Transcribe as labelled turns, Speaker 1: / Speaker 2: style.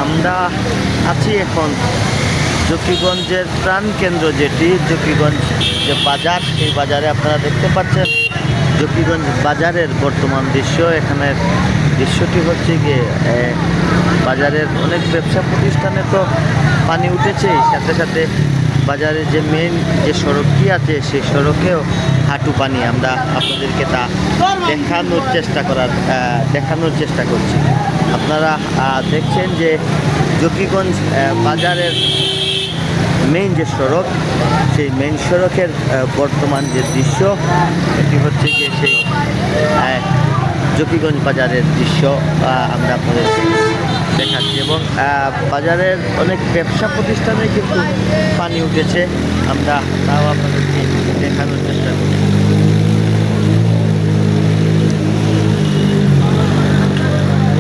Speaker 1: আমরা আছি এখন জকিগঞ্জের প্রাণকেন্দ্র, যেটি জকিগঞ্জ যে বাজার, সেই বাজারে আপনারা দেখতে পাচ্ছেন জকিগঞ্জ বাজারের বর্তমান দৃশ্য। এখানের দৃশ্যটি হচ্ছে গিয়ে বাজারের অনেক ব্যবসা প্রতিষ্ঠানে তো পানি উঠেছেই, সাথে সাথে বাজারের যে মেইন যে সড়কটি আছে সেই সড়কেও হাঁটু পানি। আমরা আপনাদেরকে তা দেখানোর চেষ্টা করছি। আপনারা দেখছেন যে জকিগঞ্জ বাজারের মেইন যে সড়ক, সেই মেইন সড়কের বর্তমান যে দৃশ্য, এটি হচ্ছে গিয়ে সেই জকিগঞ্জ বাজারের দৃশ্য আমরা আপনাদেরকে দেখাচ্ছি। এবং বাজারের অনেক ব্যবসা প্রতিষ্ঠানে কিন্তু পানি উঠেছে, আমরা তাও আপনাদেরকে দেখানোর চেষ্টা করছি।